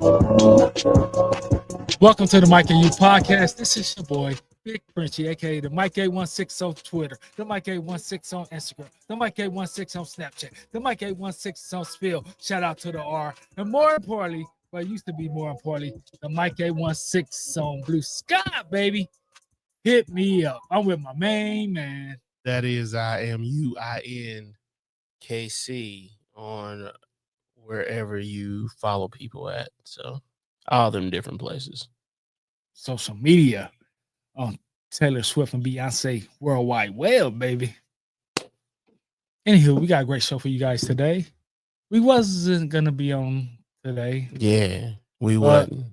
Welcome to the Mike and You podcast. This is your boy, Big Frenchie, aka the Mike A16 on Twitter, the Mike A16 on Instagram, the Mike A16 on Snapchat, the Mike A16 on Spill. Shout out to the R. And more importantly, well, it used to be more importantly, the Mike A16 on Blue Sky, baby. Hit me up. I'm with my main man. That is IMUINKC on wherever you follow people at. So all them different places. Social media on Taylor Swift and Beyonce Worldwide Web, baby. Anywho, we got a great show for you guys today. We wasn't gonna be on today. Yeah, we wasn't.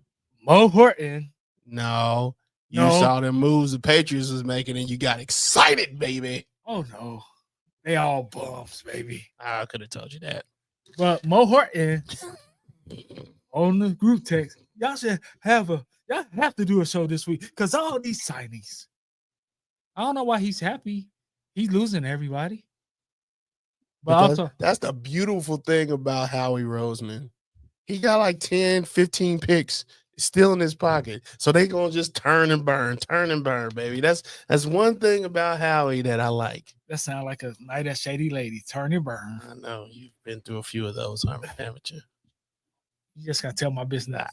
Mo Horton. No, you saw them moves the Patriots was making and you got excited, baby. Oh no, they all bums, baby. I could have told you that. But Mo Horton on the group text, y'all have to do a show this week because all these signings. I don't know why he's happy. He's losing everybody. But also, that's the beautiful thing about Howie Roseman. He got like 10, 15 picks still in his pocket. So they gonna just turn and burn, baby. That's one thing about Howie that I like. That sounds like a night at Shady Lady. Turn and burn. I know. You've been through a few of those, haven't you? You just gotta tell my business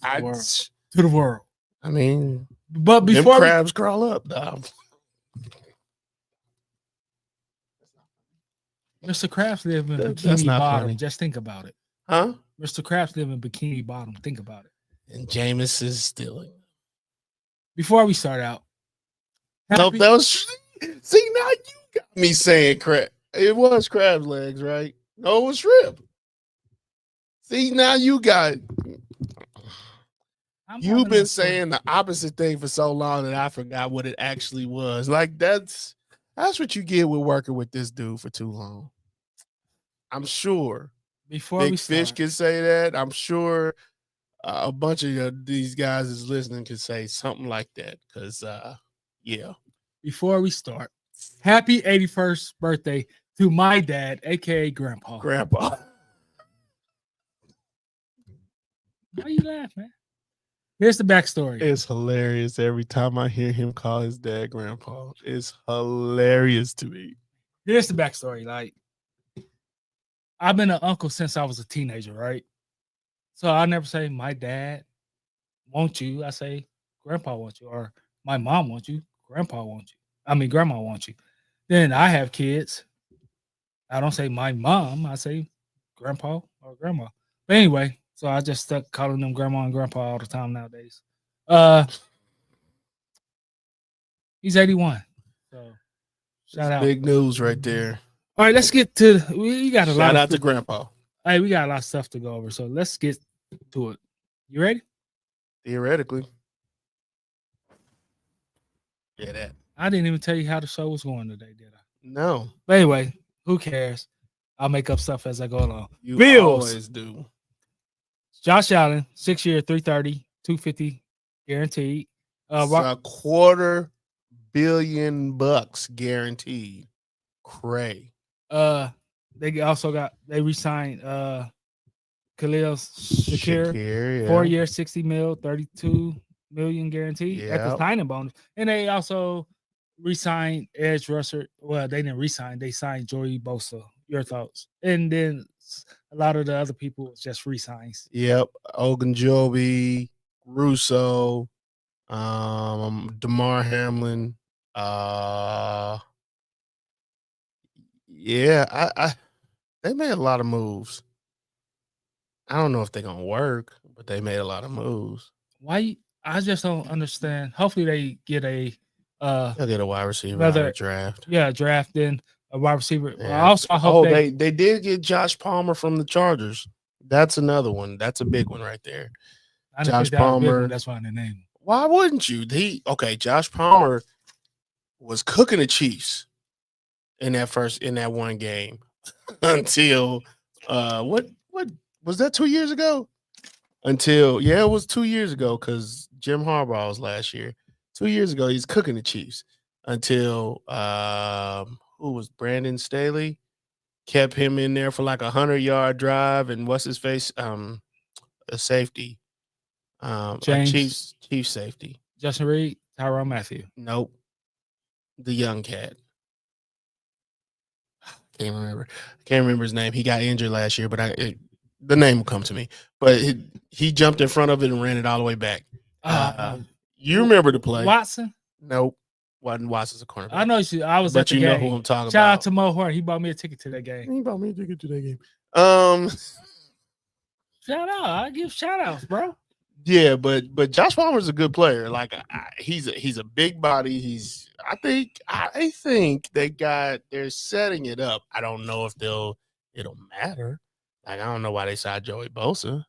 to the world. I mean, but before crabs crawl up, dog. Mr. Krabs live in Bikini Bottom. Funny. Just think about it. Huh? Mr. Krabs live in Bikini Bottom. Think about it. And Jameis is stealing. Before we start out. See, now you got me saying crab. It was crab's legs, right? No, it was shrimp. See, now you got you've been saying the opposite thing for so long that I forgot what it actually was. Like that's what you get with working with this dude for too long. I'm sure Big Fish can say that. I'm sure a bunch of these guys is listening can say something like that. Because, yeah. Before we start, happy 81st birthday to my dad, a.k.a. Grandpa. Grandpa. Why you laugh, man? Here's the backstory. It's hilarious every time I hear him call his dad Grandpa. It's hilarious to me. Here's the backstory. Like, I've been an uncle since I was a teenager, right? So I never say my dad wants you. I say Grandpa wants you, or my mom wants you. Grandpa wants you. I mean, Grandma wants you. Then I have kids. I don't say my mom. I say Grandpa or Grandma. But anyway, so I just stuck calling them Grandma and Grandpa all the time nowadays. He's 81. So shout out. Big news right there. All right, let's get to we got a lot. Shout out to Grandpa. Hey, we got a lot of stuff to go over. So let's get to it. You ready? Theoretically. Yeah, that. I didn't even tell you how the show was going today, did I? No. But anyway, who cares? I'll make up stuff as I go along. You Bills. Always do. Josh Allen, 6 year, 330, 250 guaranteed. A $250 million guaranteed. Cray. They also re-signed Khalil Shakir, yeah. 4 years, 60 mil, 32 million guaranteed at the signing bonus. And they also re-signed edge rusher. Well, they didn't re-sign, they signed Joey Bosa. Your thoughts? And then a lot of the other people just re-signs. Yep. Ogunjobi, Russo, DeMar Hamlin. Yeah, they made a lot of moves. I don't know if they're gonna work, but they made a lot of moves. Why? I just don't understand. Hopefully, they get they'll get a wide receiver out of draft. Yeah, draft then a wide receiver. Yeah. I hope they did get Josh Palmer from the Chargers. That's another one. That's a big one right there. Josh Palmer. That's why the name. Why wouldn't you? Josh Palmer was cooking the Chiefs in that one game until what was that 2 years ago? It was 2 years ago because Jim Harbaugh was last year. 2 years ago, he's cooking the Chiefs until who was Brandon Staley kept him in there for like 100-yard drive, and what's his face, a safety James. Chiefs safety. Justin Reed, Tyrann Mathieu. Nope. The young cat. Can't remember his name. He got injured last year, but the name will come to me. But he jumped in front of it and ran it all the way back. You remember the play? Watson? Nope. Watson's a cornerback. I know I was at the game. But you know who I'm talking about. Shout out to Mo Horn. He bought me a ticket to that game. He bought me a ticket to that game. Shout out. I give shout outs, bro. Yeah, but Josh Palmer's a good player. Like he's a big body. I think they're setting it up. I don't know if it'll matter. Like I don't know why they signed Joey Bosa.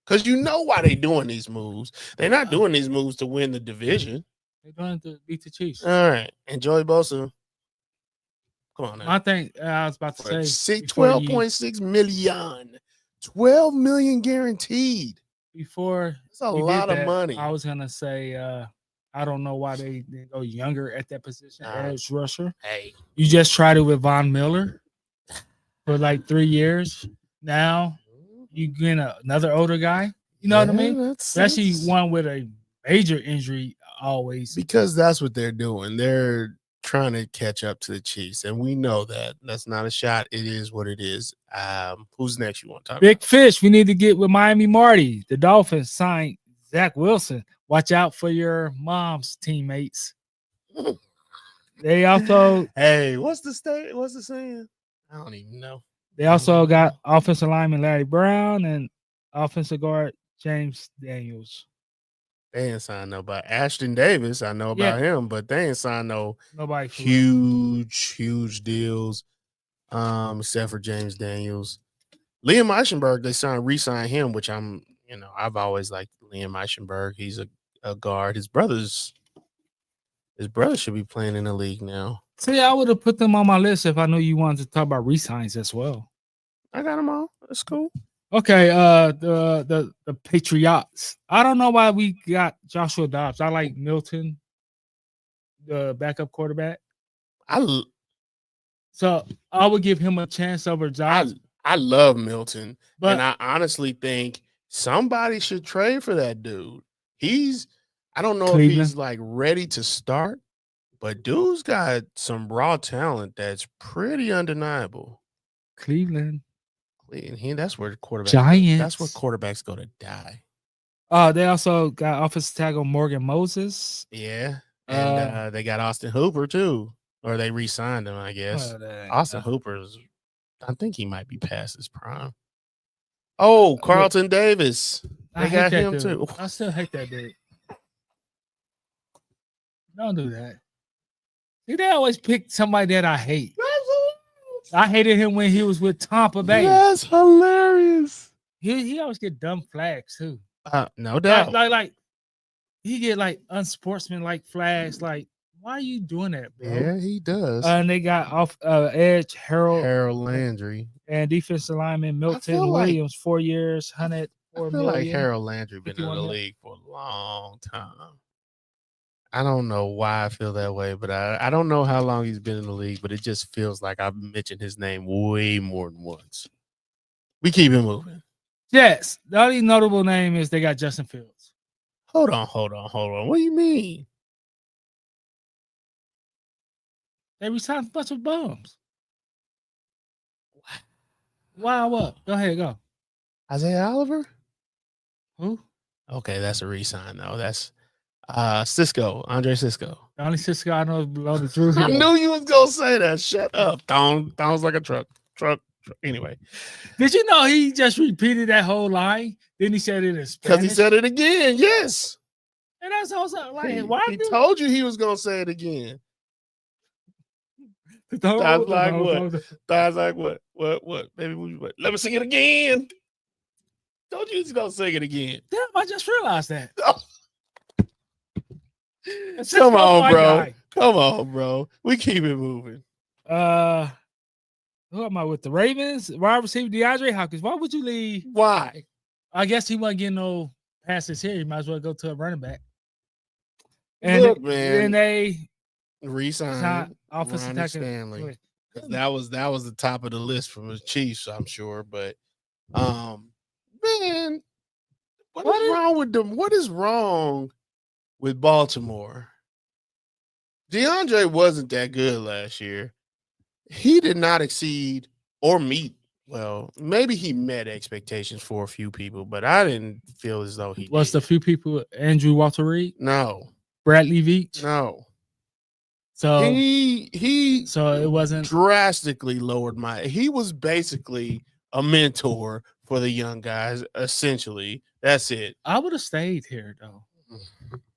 Because you know why they're doing these moves. They're not doing these moves to win the division. They're doing it to beat the Chiefs. All right. And Joey Bosa. Come on now. I think I was about to say 12.6 million. 12 million guaranteed. Before that's a lot of money. I was gonna say I don't know why they go younger at that position as rusher. Hey. You just tried it with Von Miller for like 3 years. Now you get another older guy. You know what I mean? Especially one with a major injury always. Because that's what they're doing. They're trying to catch up to the Chiefs. And we know that. That's not a shot. It is what it is. Who's next you want to talk Big about? fish. We need to get with Miami Marty. The Dolphins signed Zach Wilson. Watch out for your mom's teammates. They also Hey, what's the saying? I don't even know. They also got offensive lineman Larry Brown and offensive guard James Daniels. They ain't signed nobody. Ashton Davis, I know about him, but they ain't signed nobody huge deals. Except for James Daniels. Liam Eichenberg, they re-signed him, which I've always liked Liam Eichenberg. He's a guard. His brother should be playing in the league now. See, I would have put them on my list if I knew you wanted to talk about re-signs as well. I got them all. That's cool. Okay, the Patriots. I don't know why we got Joshua Dobbs. I like Milton, the backup quarterback. So I would give him a chance over Dobbs. I love Milton, and I honestly think somebody should trade for that dude. I don't know Cleveland. If he's like ready to start, but dude's got some raw talent that's pretty undeniable. Cleveland. That's where quarterbacks. Giants. That's where quarterbacks go to die. They also got offensive tackle Morgan Moses. Yeah, and they got Austin Hooper too, or they re-signed him, I guess. Austin Hooper's. I think he might be past his prime. Oh, Carlton Davis. They got him too. I still hate that dude. Don't do that. See, they always pick somebody that I hate. I hated him when he was with Tampa Bay. That's hilarious. He always get dumb flags too. No doubt. Like he get like unsportsmanlike flags. Like, why are you doing that, bro? Yeah, he does. And they got off edge Harold Landry and defensive lineman Milton Williams, 4 years, $104 million. I feel like Harold Landry been in the league for a long time. I don't know why I feel that way, but I don't know how long he's been in the league, but it just feels like I've mentioned his name way more than once. We keep it moving. Yes. The only notable name is they got Justin Fields. Hold on. What do you mean? They resigned a bunch of bums. Why what? Go ahead, go. Isaiah Oliver? Who? Okay, that's a re-sign, though. That's Cisco, Andre Cisco. The only Cisco I know is below the Drew. I knew you was gonna say that. Shut up. Sounds like a truck. Anyway. Did you know he just repeated that whole line? Then he said it in Spanish. Because he said it again, yes. And that's also like, why? He told you he was gonna say it again. That's like what? That's like what? What? Baby, what? Let me sing it again. Told you he's gonna sing it again. Damn, I just realized that. Come on, bro. We keep it moving. Who am I with? The Ravens? Wide receiver DeAndre Hopkins. Why would you leave? Why? I guess he wasn't getting no passes here. He might as well go to a running back. And look, man. Then they re-signed offensive tackle Stanley. That was the top of the list from the Chiefs, I'm sure. But man, What is wrong with them? What is wrong with Baltimore? DeAndre wasn't that good last year. He did not exceed or meet. Well, maybe he met expectations for a few people, but I didn't feel as though he Was did. the few people Andrew Walter Reed, No, Bradley Veach? no. So He so it wasn't. drastically lowered my. He was basically a mentor for the young guys. Essentially, that's it. I would have stayed here though.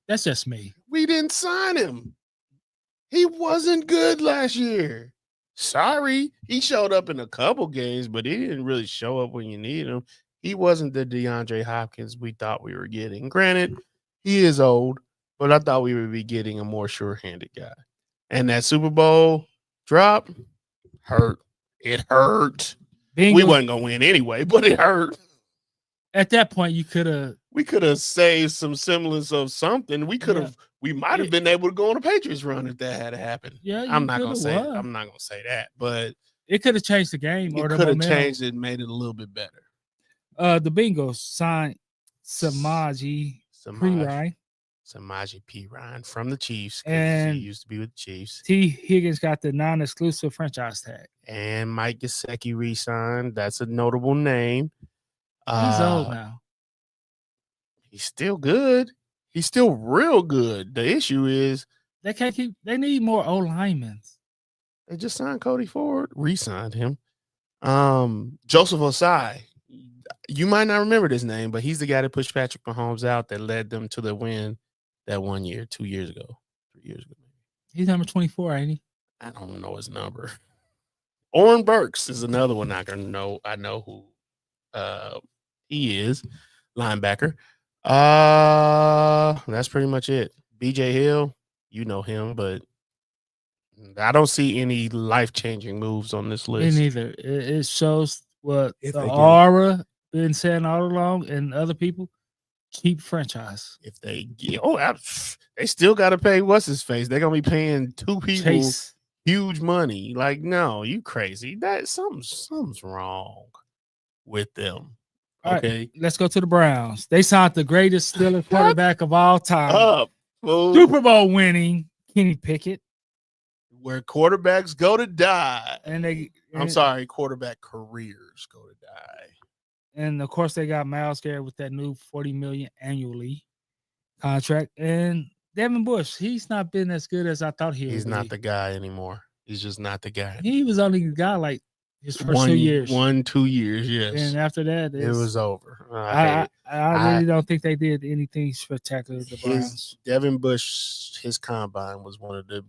That's just me. We didn't sign him. He wasn't good last year. Sorry, he showed up in a couple games, but he didn't really show up when you needed him. He wasn't the DeAndre Hopkins we thought we were getting. Granted, he is old, but I thought we would be getting a more sure-handed guy. And that Super Bowl drop hurt. It hurt. Bengals, We wasn't gonna win anyway, but it hurt. at that point, you could have. We could have saved some semblance of something. We could have. We might have been able to go on a Patriots run if that had happened. Yeah, I'm not gonna say. I'm not gonna say that, but it could have changed the game. it could have changed it, and made it a little bit better. The Bengals signed Samaji P. Ryan from the Chiefs, and he used to be with the Chiefs. T. Higgins got the non-exclusive franchise tag. And Mike Gesicki re-signed. That's a notable name. He's old now. He's still good. He's still real good. The issue is they can't keep. They need more O linemen. They just signed Cody Ford, re-signed him. Joseph Osai. You might not remember this name, but he's the guy that pushed Patrick Mahomes out that led them to the win that 1 year, 2 years ago, 3 years ago. He's number 24, ain't he? I don't know his number. Oren Burks is another one I know who he is, linebacker. That's pretty much it. BJ Hill, you know him, but I don't see any life-changing moves on this list. Me neither. It shows what the aura been saying all along, and other people keep franchise. If they get, they still got to pay what's his face. They're gonna be paying two people huge money. Like, no, you crazy. That something's wrong with them. Okay, right, let's go to the Browns. They signed the greatest Steelers quarterback of all time, Super Bowl winning Kenny Pickett. Where quarterbacks go to die, I'm sorry, quarterback careers go to die. And of course, they got Myles Garrett with that new $40 million annually contract. And Devin Bush, he's not been as good as I thought he was. He's not the guy anymore. He's just not the guy. He was only the guy like his first 2 years. 2 years, yes. And after that, it was over. I really don't think they did anything spectacular with the Browns. Devin Bush, his combine was one of the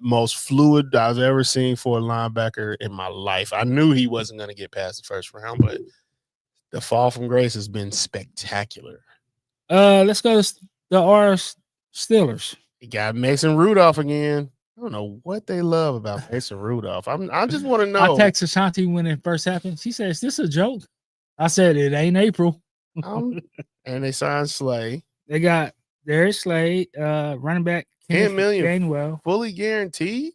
most fluid I've ever seen for a linebacker in my life. I knew he wasn't going to get past the first round, but the fall from grace has been spectacular. Let's go to the Steelers. You got Mason Rudolph again. I don't know what they love about Mason Rudolph. I just want to know. I texted Ashanti when it first happened. She said, "Is this a joke?" I said, "It ain't April." And they signed Slay. They got Darius Slade, running back, $10 million Gainwell, fully guaranteed.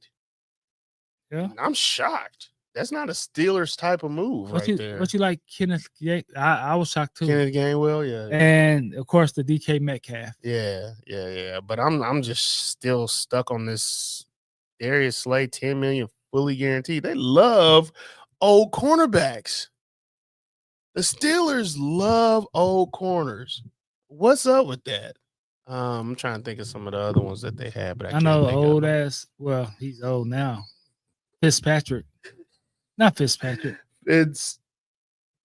Yeah, I'm shocked. That's not a Steelers type of move there. What you like, Kenneth? I was shocked too. Kenneth Gainwell, yeah, and of course the DK Metcalf. Yeah. But I'm just still stuck on this Darius Slay, $10 million fully guaranteed. They love old cornerbacks. The Steelers love old corners. What's up with that? I'm trying to think of some of the other ones that they had, but I know old ass. Well, he's old now. Not Fitzpatrick.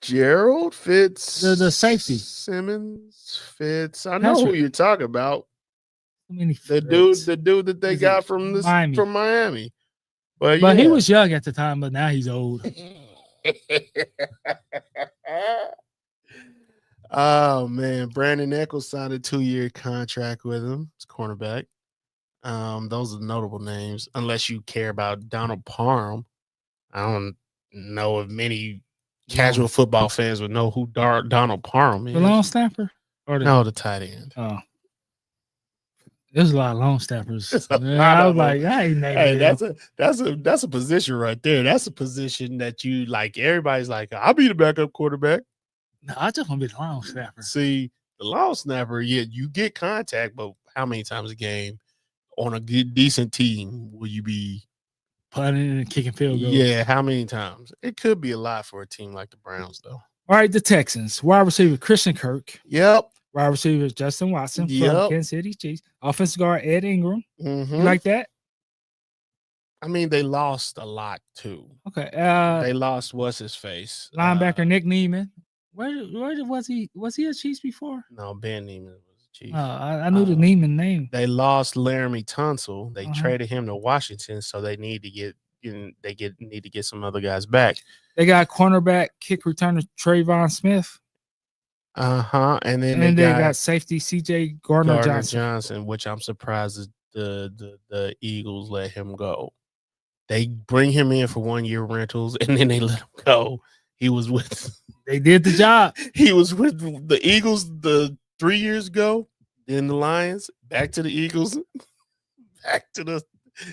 Fitzgerald, the safety. Simmons, Fitz. I know who you're talking about. The dude that they got from Miami. But he was young at the time, but now he's old. Oh man, Brandon Echols signed a 2-year contract with him. It's cornerback. Those are notable names, unless you care about Donald Parham. I don't know if many casual football fans would know who Donald Parham is. The long snapper? No, the tight end. Oh. There's a lot of long snappers. I was like, I ain't naming that's a position right there. That's a position that you like. Everybody's like, I'll be the backup quarterback. No, I just want to be the long snapper. See, the long snapper, yeah, you get contact, but how many times a game on a good, decent team will you be Punting and kicking field goals. Yeah, how many times? It could be a lot for a team like the Browns, though. All right, the Texans. Wide receiver Christian Kirk. Yep. Wide receiver Justin Watson from Yep. Kansas City Chiefs. Offensive guard Ed Ingram. Mhm. You like that? I mean, they lost a lot too. Okay. They lost what's his face? Linebacker Nick Neiman. Where was he? Was he a Chiefs before? No, Ben Neiman was a Chief. I knew the Neiman name. They lost Laramie Tunsil. They Uh-huh. traded him to Washington, so they need to get need to get some other guys back. They got cornerback kick returner Trayvon Smith. And then they got safety CJ Gardner Johnson, which I'm surprised the Eagles let him go. They bring him in for 1 year rentals and then they let him go. He was with they did the job. He was with the Eagles 3 years ago, then the Lions, back to the Eagles, back to the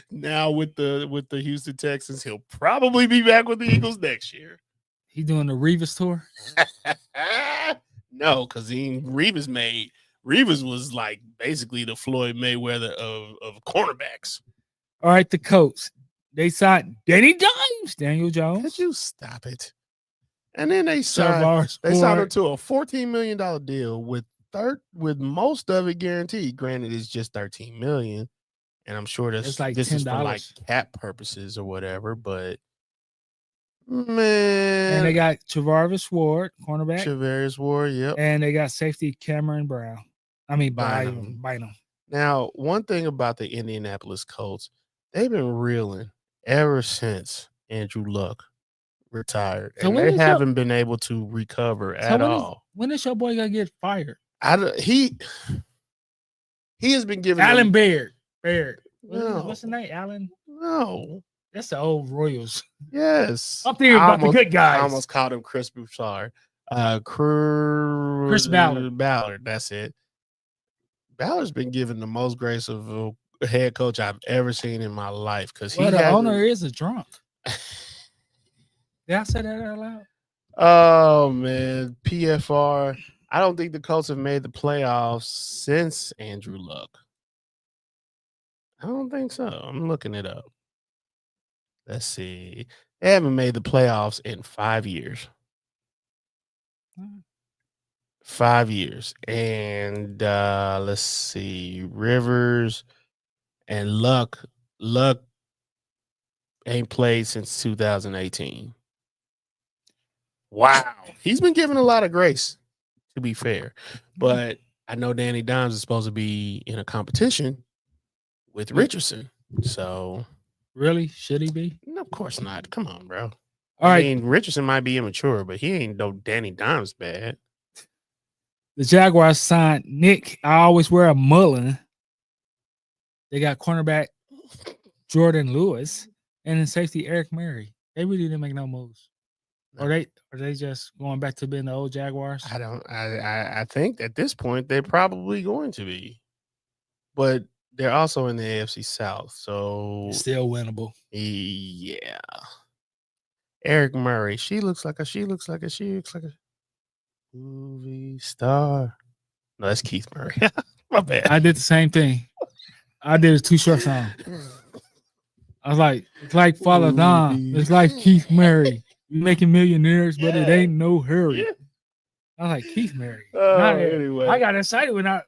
now with the Houston Texans. He'll probably be back with the Eagles next year. He doing the Revis tour? No, because Revis was like basically the Floyd Mayweather of cornerbacks. All right, the Colts. They signed Daniel Jones. Could you stop it? And then they signed him to a $14 million deal with most of it guaranteed. Granted, it's just $13 million, and I'm sure this like this $10. is for like cap purposes or whatever. But man, and they got Travaris Ward, cornerback. Travaris Ward, yep. And they got safety Cameron Brown. I mean Bynum. Now, one thing about the Indianapolis Colts, they've been reeling ever since Andrew Luck retired, and they haven't been able to recover at all. When is your boy gonna get fired? He has been given Alan Baird. No. What's the name? Alan? No, that's the old Royals. Yes, I'm thinking about the good guys. I almost called him Chris Broussard. Chris Ballard. That's it. Ballard's been given the most grace of a head coach I've ever seen in my life because the owner is a drunk. Did I say that out loud? Oh man, PFR. I don't think the Colts have made the playoffs since Andrew Luck. I don't think so. I'm looking it up. Let's see. They haven't made the playoffs in 5 years. 5 years. And let's see. Rivers and Luck ain't played since 2018. Wow. He's been given a lot of grace, to be fair. But I know Danny Dimes is supposed to be in a competition with Richardson. So really? Should he be? No, of course not. Come on, bro. I mean, Richardson might be immature, but he ain't no Danny Dimes bad. The Jaguars signed Nick. I always wear a Mullen. They got cornerback Jordan Lewis and then safety Eric Murray. They really didn't make no moves. No. Or are they just going back to being the old Jaguars? I think at this point they're probably going to be. But they're also in the AFC South, so it's still winnable. Yeah. Eric Murray. She looks like a movie star. No, that's Keith Murray. My bad. I did the same thing. I did a Too Short song. I was like, it's like Father Don. It's like Keith Murray. You're making millionaires, but it ain't no hurry. Yeah. I was like, Keith Murray. Anyway. I got excited when I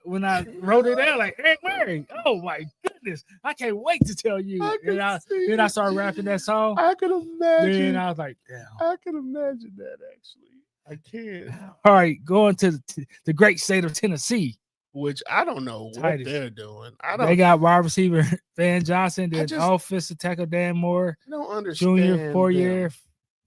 wrote it down, like Eric Murray. Oh my goodness. I can't wait to tell you. Then I started rapping that song. I could imagine. Then I was like, damn. I can imagine that actually. I can't. All right, going to the great state of Tennessee. Which I don't know what they're doing. They got wide receiver Van Johnson, then offensive tackle Dan Moore. I don't understand. Junior 4-year,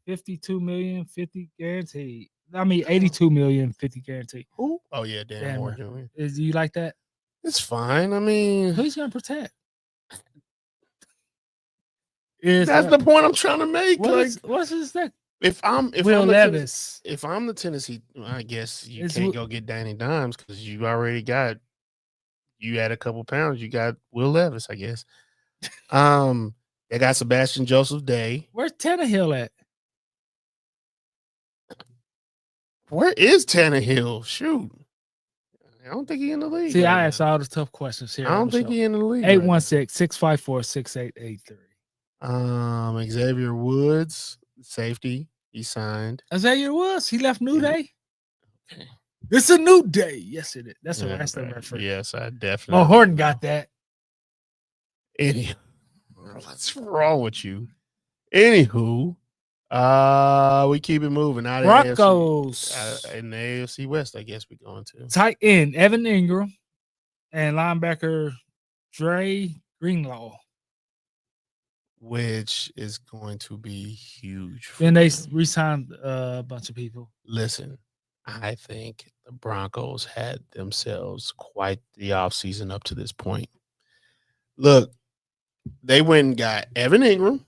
$52 million, 50 guaranteed. I mean, $82 million, 50 guaranteed. Who? Oh yeah, Dan Moore Jr. Do you like that? It's fine. I mean, who's gonna protect? That's the point I'm trying to make. What's his name? If I'm Levis. If I'm the Tennessee, I guess you can't go get Danny Dimes because you already got. You add a couple pounds, you got Will Levis, I guess. They got Sebastian Joseph Day. Where's Tannehill at? Where is Tannehill? Shoot. I don't think he's in the league. See, right I now. asked all the tough questions here. I don't think he's in the league. 816-654-6883. Xavier Woods, safety. He signed. Xavier Woods, he left New Day. Okay. It's a new day. Yes, it is. That's a wrestling reference. Yes, I definitely. Well, Horton got that. What's wrong with you? Anywho, we keep it moving. Out Broncos in the AFC West, I guess we're going to. tight end Evan Ingram and linebacker Dre Greenlaw, which is going to be huge. Then they re-signed a bunch of people. Listen, I think the Broncos had themselves quite the offseason up to this point. Look, they went and got Evan Ingram,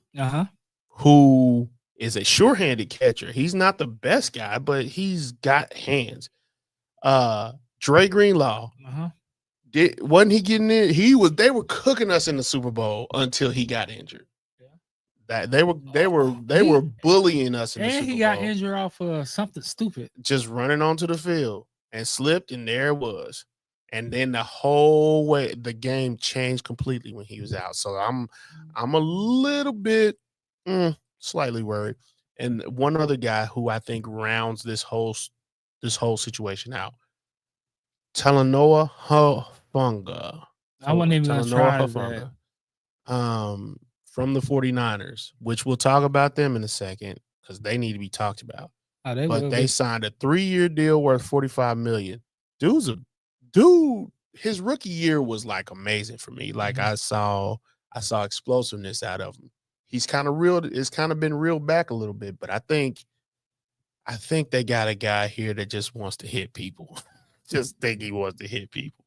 who is a sure-handed catcher. He's not the best guy, but he's got hands. Dre Greenlaw, wasn't he getting in? They were cooking us in the Super Bowl until he got injured. That they were bullying us in the Super Bowl. And he got injured off of something stupid. Just running onto the field and slipped, and there it was. And then the whole way the game changed completely when he was out. So I'm a little bit slightly worried. And one other guy who I think rounds this whole situation out, Talanoa Hufanga. I wasn't even going to try that. From the 49ers, which we'll talk about them in a second because they need to be talked about. They signed a 3-year deal worth $45 million. Dude, his rookie year was like amazing for me. Like I saw explosiveness out of him. He's kind of real. It's kind of been reeled back a little bit, but I think they got a guy here that just wants to hit people. Just think he wants to hit people.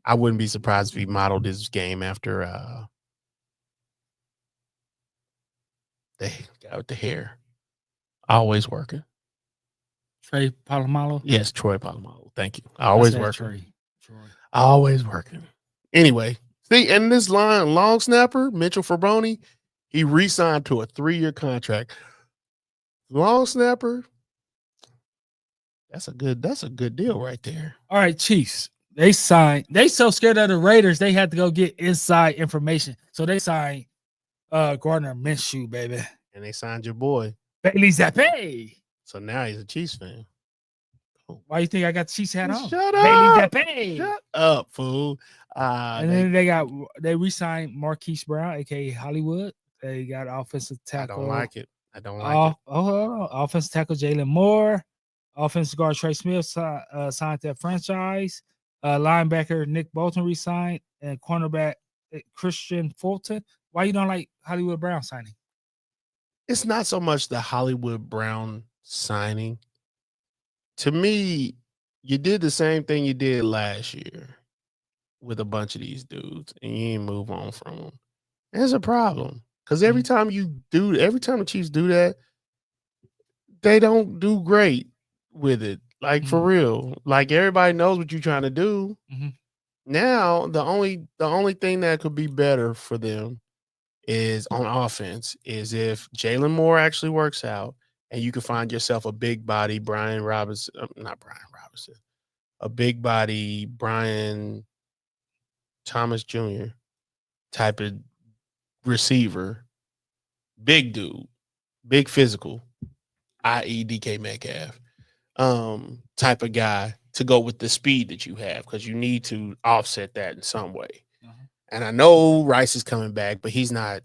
I wouldn't be surprised if he modeled his game after the guy with the hair. Always working. Troy Polamalu? Yes, Troy Polamalu. Thank you. Always working. Always working. Anyway, see, and this long snapper, Mitchell Fraboni, he re-signed to a 3-year contract. Long snapper, that's a good deal right there. All right, Chiefs. They so scared of the Raiders, they had to go get inside information. So they signed Gardner Minshew, baby. And they signed your boy. Bailey Zappi. So now he's a Chiefs fan. Why you think I got the Chiefs hat on? Shut up. Bailey Zappi. Shut up, fool. And then they re-signed Marquise Brown, a.k.a. Hollywood. They got offensive tackle. I don't like it. Offensive tackle Jalen Moore. Offensive guard Trey Smith signed that franchise. Linebacker Nick Bolton re-signed. And cornerback Christian Fulton. Why you don't like Hollywood Brown signing? It's not so much the Hollywood Brown signing. To me, you did the same thing you did last year with a bunch of these dudes, and you ain't move on from them. There's a problem because every time the Chiefs do that, they don't do great with it. Like for real, like everybody knows what you're trying to do. Now, the only thing that could be better for them is on offense is if Jalen Moore actually works out and you can find yourself a big body Brian Thomas Jr. type of receiver, big dude, big physical, i.e. DK Metcalf, type of guy to go with the speed that you have because you need to offset that in some way. And I know Rice is coming back, but he's not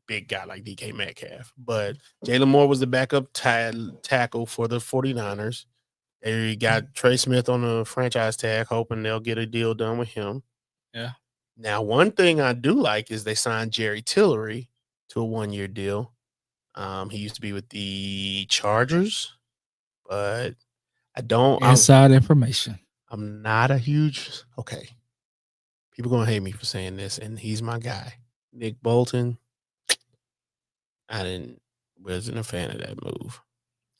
big guy like DK Metcalf. But Jalen Moore was the backup tackle for the 49ers. They got Trey Smith on the franchise tag, hoping they'll get a deal done with him. Yeah. Now, one thing I do like is they signed Jerry Tillery to a 1-year deal. He used to be with the Chargers, but I don't. Inside information. I'm not a huge. Okay. People going to hate me for saying this, and he's my guy. Nick Bolton, wasn't a fan of that move.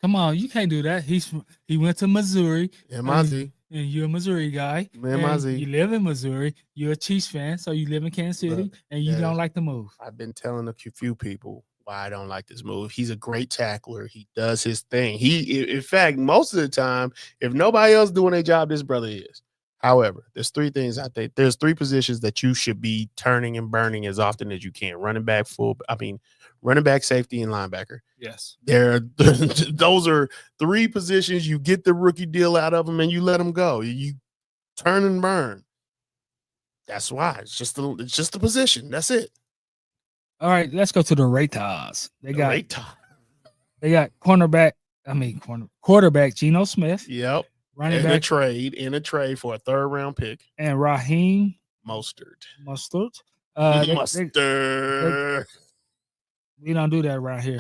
Come on, you can't do that. He went to Missouri. MIZ. And you're a Missouri guy. MIZ. You live in Missouri. You're a Chiefs fan, so you live in Kansas City, and you don't like the move. I've been telling a few people why I don't like this move. He's a great tackler. He does his thing. In fact, most of the time, if nobody else doing their job, this brother is. However, there's three things I think. There's three positions that you should be turning and burning as often as you can. Running back, safety, and linebacker. Yes. Those are three positions. You get the rookie deal out of them and you let them go. You turn and burn. That's why. It's just a position. That's it. All right, let's go to the Raiders. They got quarterback Geno Smith. Yep. Running back in a trade for a 3rd round pick. And Raheem Mostert. Mustard. We don't do that around here.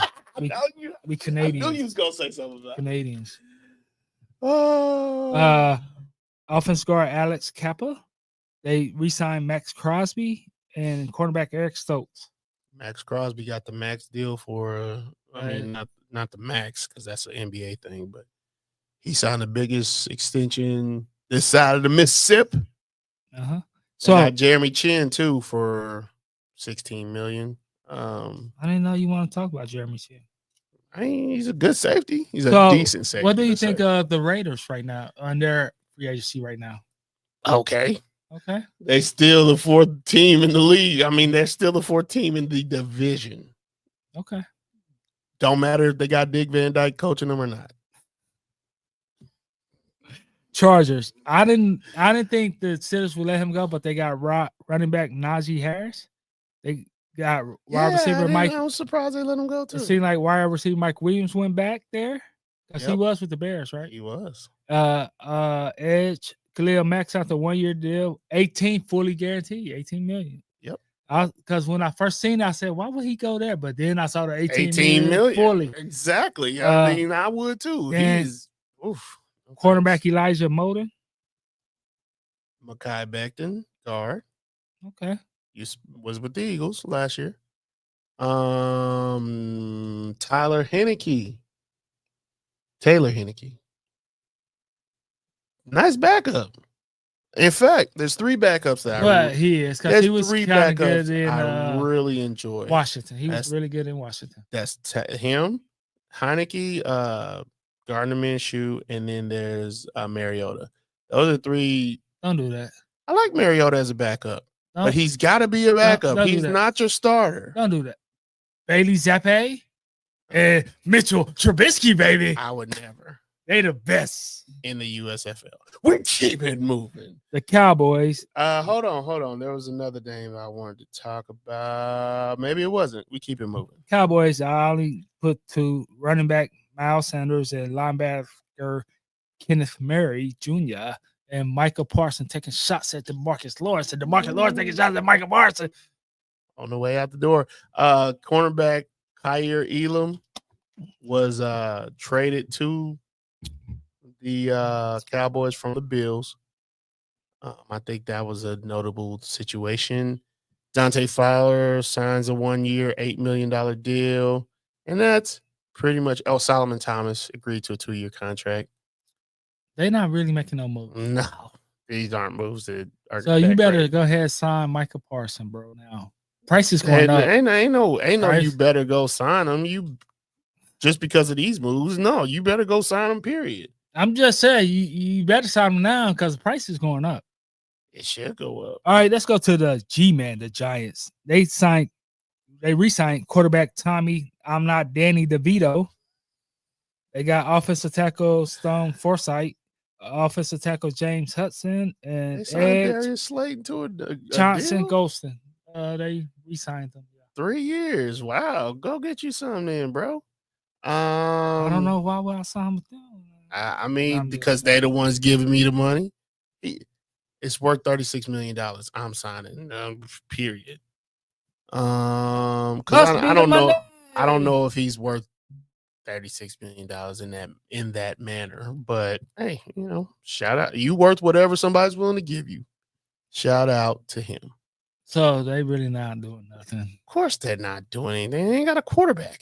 We Canadians. I knew you was gonna say something about Canadians. Oh. Offense guard Alex Kappa. They re-signed Max Crosby and cornerback Eric Stokes. Max Crosby got the max deal for not the max because that's an NBA thing, but he signed the biggest extension this side of the Mississippi. So got Jeremy Chin too for $16 million. I didn't know you want to talk about Jeremy Chin. He's a good safety. He's a decent safety. What do you think of the Raiders right now on their free agency right now? Okay. They still the 4th team in the league. I mean, they're still the 4th team in the division. Okay. Don't matter if they got Dick Van Dyke coaching them or not. Chargers. I didn't think the Steelers would let him go, but they got running back Najee Harris. They got wide receiver Mike. I was surprised they let him go too. It seemed like wide receiver Mike Williams went back there because he was with the Bears, right? He was. Edge Khalil Mack out the 1-year deal, 18 fully guaranteed, $18 million. Yep. Because when I first seen it, I said, why would he go there? But then I saw the 18 million fully. Exactly. I mean, I would too. He's quarterback Elijah Molden. Mekhi Becton, guard. Okay. Was with the Eagles last year. Taylor Heineke. Nice backup. In fact, there's 3 backups that he is because he was kind of good in I really enjoy Washington. He was really good in Washington. That's him, Heineke, Gardner Minshew, and then there's Mariota. Those are 3. Don't do that. I like Mariota as a backup, but he's got to be a backup. He's not your starter. Don't do that. Bailey Zappi and Mitchell Trubisky, baby. I would never. They the best in the USFL. We keep it moving. The Cowboys. Hold on. There was another game I wanted to talk about. Maybe it wasn't. We keep it moving. Cowboys. I only put 2: running back Miles Sanders and linebacker Kenneth Murray Jr. and Michael Parsons taking shots at DeMarcus Lawrence. And DeMarcus Lawrence taking shots at Michael Parsons. On the way out the door. Cornerback Kyer Elam was traded to the Cowboys from the Bills. I think that was a notable situation. Dante Fowler signs a 1-year, $8 million deal. And that's pretty much Solomon Thomas agreed to a 2-year contract. They're not really making no moves. No. These aren't moves that are. So you better go ahead and sign Michael Parsons, bro. Now price is going up. Ain't no you better go sign him. You just because of these moves. No, you better go sign him, period. I'm just saying you better sign him now because the price is going up. It should go up. All right, let's go to the G-Man, the Giants. They re-signed quarterback Tommy. I'm not Danny DeVito. They got offensive tackle Stone Forsythe, offensive tackle James Hudson, and they signed Darius Slayton to a Johnson deal? Golston. They re-signed them. 3 years. Wow. Go get you something then, bro. I don't know why would I sign with them. I mean, because they're the ones giving me the money. It's worth $36 million. I'm signing. Period. Because I don't know. I don't know if he's worth $36 million in that manner. But hey, shout out. You worth whatever somebody's willing to give you. Shout out to him. So they really not doing nothing. Of course they're not doing anything. They ain't got a quarterback.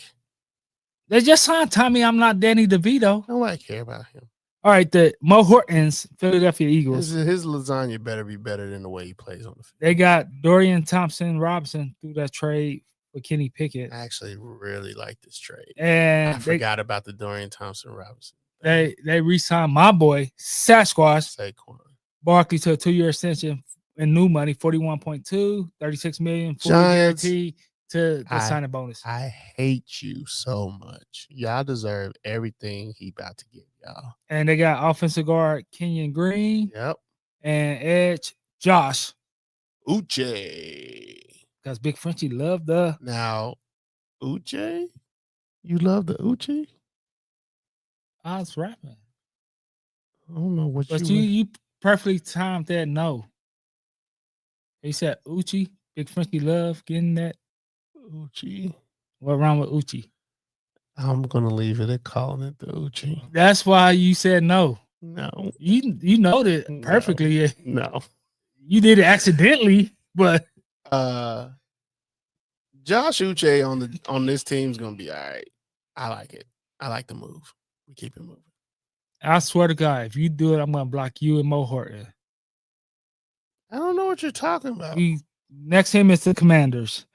They just signed Tommy. I'm not Danny DeVito. Nobody care about him. All right, the Mo Hortons, Philadelphia Eagles. His lasagna better be better than the way he plays on the field. They got Dorian Thompson-Robinson through that trade with Kenny Pickett. I actually really like this trade. And I forgot about the Dorian Thompson-Robinson. They re-signed my boy Sasquatch Saquon Barkley to a 2-year extension and new money, 41.2, 36 million, fully Giants, guaranteed to the signing bonus. I hate you so much. Y'all deserve everything he about to give y'all. And they got offensive guard Kenyon Green. Yep. And edge Josh Uche. Because Big Frenchie loved the now Uche. You love the Uche? I was rapping. I don't know what but you perfectly timed that no. He said Uchi, Big Frenchie love getting that. Uchi. What wrong with Uchi? I'm gonna leave it at calling it the Uchi. That's why you said no. No. You know that perfectly. No. You did it accidentally, but Josh Uche on this team's gonna be all right. I like it. I like the move. We keep it moving. I swear to God, if you do it, I'm gonna block you and Mo Horton. I don't know what you're talking about. Next team is the Commanders.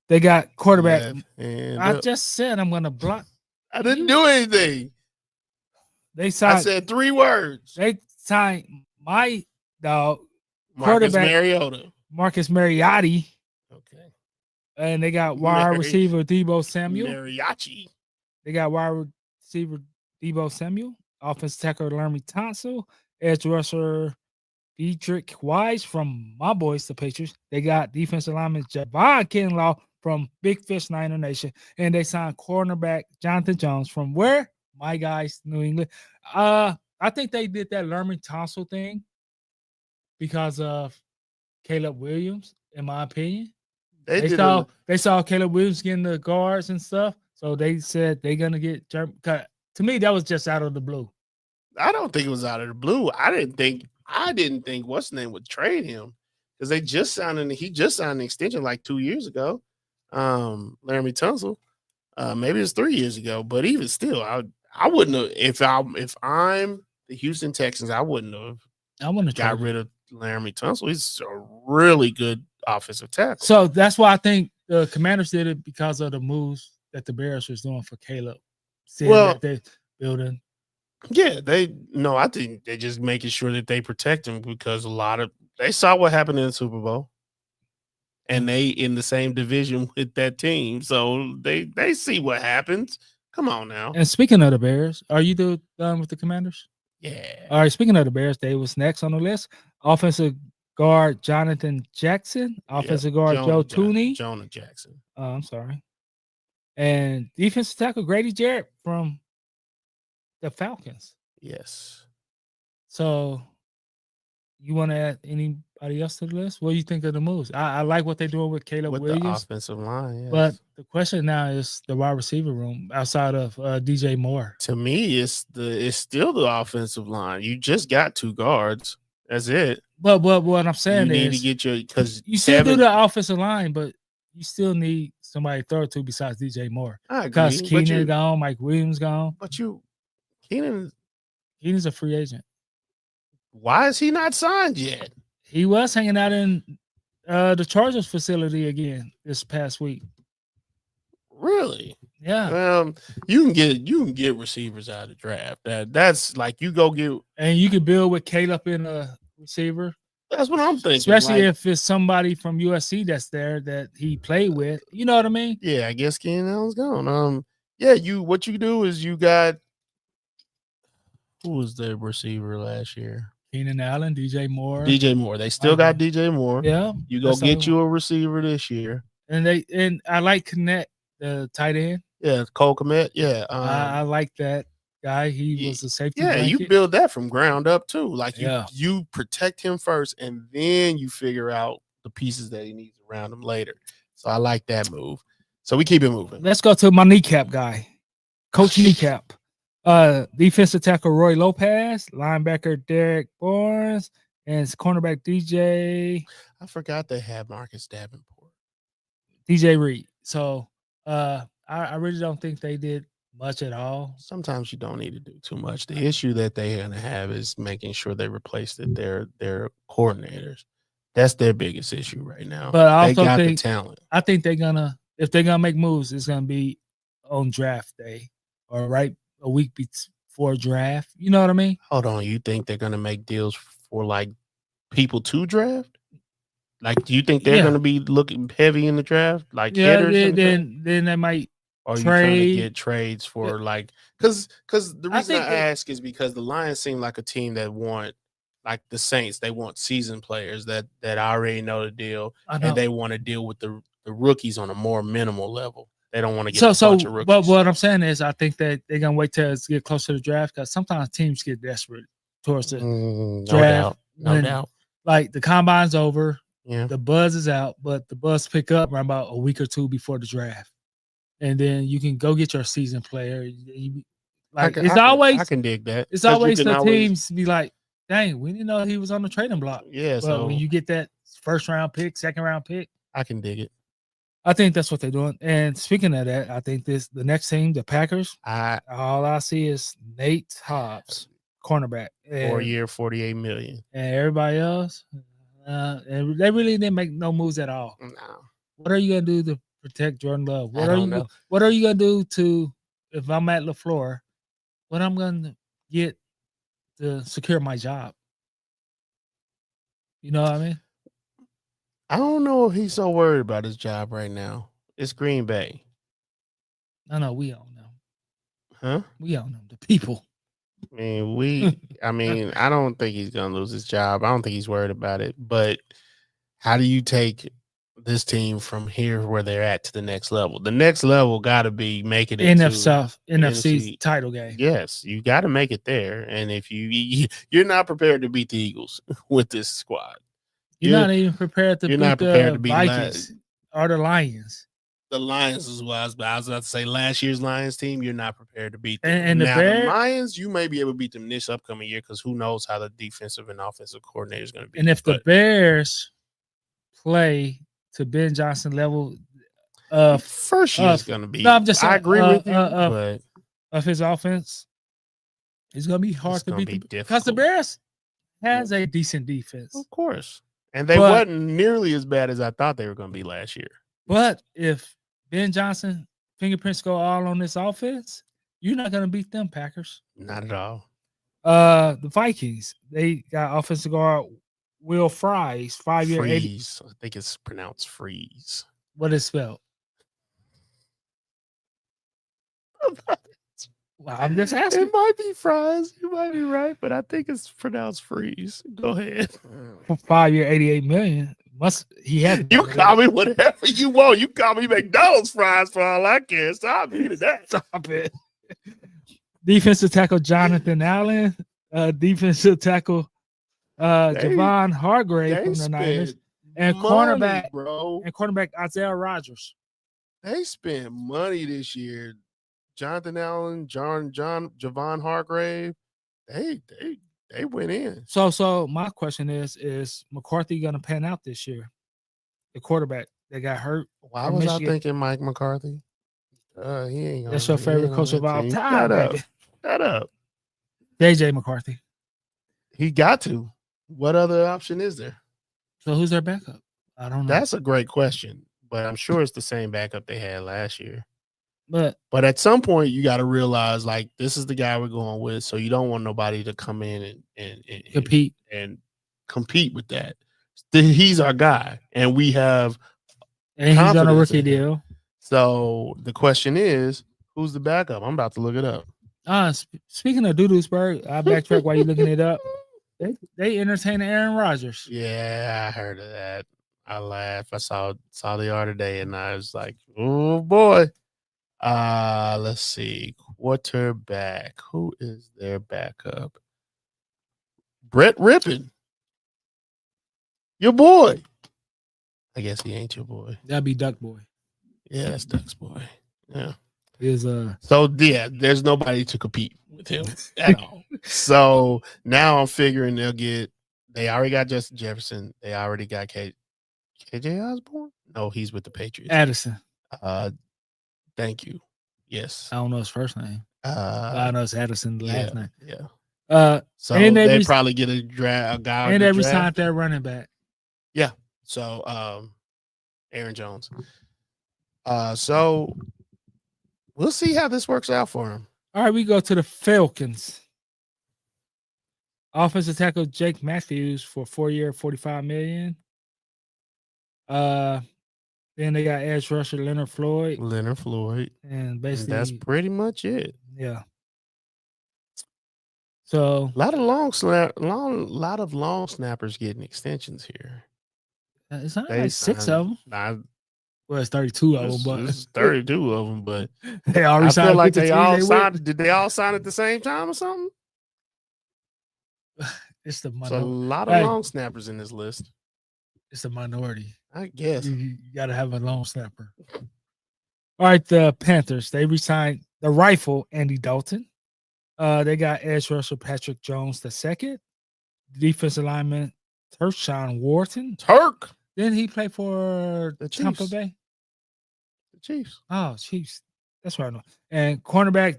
They got quarterback. I just said I'm gonna block. I didn't do anything. They signed. I said 3 words. They signed my dog, Marcus quarterback Mariota. Marcus Mariotti. Okay. And they got wide receiver Debo Samuel. Mariachi. They got wide receiver Debo Samuel. Offensive tackle Laramie Tonsil. Edge rusher Dietrich Wise from my boys, the Patriots. They got defensive lineman Javon Kinlaw from Big Fish Niner Nation. And they signed cornerback Jonathan Jones from where? My guys, New England. I think they did that Laramie Tonsil thing because of Caleb Williams, in my opinion. They saw Caleb Williams getting the guards and stuff. So they said they're going to get to me, that was just out of the blue. I don't think it was out of the blue. I didn't think what's the name would trade him because he just signed an extension like 2 years ago. Laramie Tunsil. Maybe it's 3 years ago, but even still, I wouldn't have if I'm the Houston Texans, I wouldn't have got rid of Laramie Tunsil. He's a really good offensive tackle. So that's why I think the Commanders did it because of the moves that the Bears was doing for Caleb. That they building. Yeah, I think they're just making sure that they protect him because they saw what happened in the Super Bowl. And they in the same division with that team. So they see what happens. Come on now. And speaking of the Bears, are you done with the Commanders? Yeah. All right, speaking of the Bears, they was next on the list. Offensive guard Jonathan Jackson. Offensive guard Joe Tooney. Jonah Jackson. I'm sorry. And defensive tackle Grady Jarrett from the Falcons. Yes. So you want to add anybody else to the list? What do you think of the moves? I like what they're doing with Caleb Williams. The offensive line, yes. But the question now is the wide receiver room outside of DJ Moore. To me, it's still the offensive line. You just got 2 guards. That's it. But what I'm saying is you need to get because you still do the offensive line, but you still need somebody to throw to besides DJ Moore. I agree. Because Keenan gone, Mike Williams gone. But Keenan's a free agent. Why is he not signed yet? He was hanging out in the Chargers facility again this past week. Really? Yeah. You can get receivers out of the draft. That's like you go get and you can build with Caleb in a receiver. That's what I'm thinking. Especially if it's somebody from USC that's there that he played with. You know what I mean? Yeah, I guess Keenan Allen's gone. What you do is you got who was the receiver last year? Keenan Allen, DJ Moore. They still got DJ Moore. Yeah. You go get you a receiver this year. And I like Connect, the tight end. Yeah, Cole Kmet. Yeah. I like that guy. He was a safety. Yeah, blanket. You build that from ground up too. Like you protect him first and then you figure out the pieces that he needs around him later. So I like that move. So we keep it moving. Let's go to my kneecap guy. Coach Kneecap. Defensive tackle Roy Lopez, linebacker Derek Barnes, and cornerback DJ. I forgot they had Marcus Davenport. DJ Reed. So I really don't think they did much at all. Sometimes you don't need to do too much. The issue that they're gonna have is making sure they replace their coordinators. That's their biggest issue right now. But I also got the talent. I think they're gonna if they're gonna make moves, it's gonna be on draft day or right a week before draft. You know what I mean? Hold on, you think they're gonna make deals for like people to draft? Like, do you think they're gonna be looking heavy in the draft, like hitters? Then they might or are you trying to trade. get trades for like? Because the I reason I think that- ask is because the Lions seem like a team that want, like the Saints, they want seasoned players that already know the deal, I know. and they want to deal with the rookies on a more minimal level. They don't want to get a bunch of rookies. But what I'm saying is, I think that they're gonna wait till it's get closer to the draft because sometimes teams get desperate towards the draft. No doubt. Like the combine's over, Yeah. the buzz is out, but the buzz pick up around about a week or two before the draft, and then you can go get your season player. I can dig that. It's always the teams be like, dang, we didn't know he was on the trading block. Yeah. But So when you get that first round pick, second round pick, I can dig it. I think that's what they're doing. And speaking of that, I think the next team, the Packers, all I see is Nate Hobbs, cornerback. 4 year, $48 million. And everybody else, and they really didn't make no moves at all. No. What are you gonna do to protect Jordan Love? I don't know. What are you gonna do to, if I'm at LaFleur, what I'm gonna get to secure my job? You know what I mean? I don't know if he's so worried about his job right now. It's Green Bay. No, we own them. Huh? We own them. The people. I mean, I don't think he's gonna lose his job. I don't think he's worried about it. But how do you take this team from here where they're at to the next level? The next level got to be making it NFC title game. Yes, you got to make it there. And if you're not prepared to beat the Eagles with this squad, you're not even prepared to beat the Vikings or the Lions. The Lions is what I was about to say. Last year's Lions team, you're not prepared to beat them. And now, the Lions, you may be able to beat them this upcoming year because who knows how the defensive and offensive coordinator is going to be. And if the Bears play to Ben Johnson level, first year is going to be. No, I'm just saying, I agree with you, but of his offense, it's going to be hard to beat because the Bears has a decent defense, of course, and they wasn't nearly as bad as I thought they were going to be last year. But if Ben Johnson fingerprints go all on this offense, you're not going to beat them Packers. Not at all. The Vikings, they got offensive guard Will Fries, 5 year Freeze. I think it's pronounced freeze. What is spelled? Well, I'm just asking. It might be fries. You might be right, but I think it's pronounced freeze. Go ahead. 5 year, $88 million. He had you call me whatever you want. You call me McDonald's fries for all I care. Stop eating that. Stop it. Defensive tackle Jonathan Allen. Defensive tackle Javon Hargrave from the Niners. And cornerback Isaiah Rodgers. They spent money this year. Jonathan Allen, Javon Hargrave. They went in. So my question is McCarthy going to pan out this year? The quarterback that got hurt. Why was I thinking Mike McCarthy? He ain't. That's your favorite coach of all time. Shut up. JJ McCarthy. He got to. What other option is there? So who's their backup? I don't know. That's a great question, but I'm sure it's the same backup they had last year. But at some point, you got to realize, like, this is the guy we're going with, so you don't want nobody to come in and compete with that. He's our guy, and we have he's on a rookie deal. So the question is, who's the backup? I'm about to look it up. Speaking of Doodlesburg, I backtrack while you're looking it up. They entertain Aaron Rodgers. Yeah, I heard of that. I laughed. I saw the other day, and I was like, oh boy. Let's see. Quarterback. Who is their backup? Brett Rippon. Your boy. I guess he ain't your boy. That'd be Duck Boy. Yeah, that's Duck's boy. Yeah. So yeah, there's nobody to compete with him at all. So now I'm figuring they already got Justin Jefferson. They already got KJ Osborne? No, he's with the Patriots. Addison. Thank you. Yes. I don't know his first name. I know it's Addison, the last name. Yeah. So they probably get a guy. And every time they're running back. Yeah. So Aaron Jones. So we'll see how this works out for him. All right, we go to the Falcons. Offensive tackle Jake Matthews for 4-year, $45 million. Then they got edge rusher Leonard Floyd, and basically that's pretty much it. Yeah. So a lot of long snappers getting extensions here. It's not like 6 of them. Well, it's 32 of them, but it's 32 of them. But they already I feel like they all signed. signed. Did they all sign at the same time or something? It's the minority. A lot of long snappers in this list. It's a minority. I guess you got to have a long snapper. All right, the Panthers, they re-signed the rifle Andy Dalton. They got edge rusher Patrick Jones II, defensive lineman Tershawn Wharton. Turk. Then he played for the Tampa Bay. The Chiefs. Oh, Chiefs. That's right. I know. And cornerback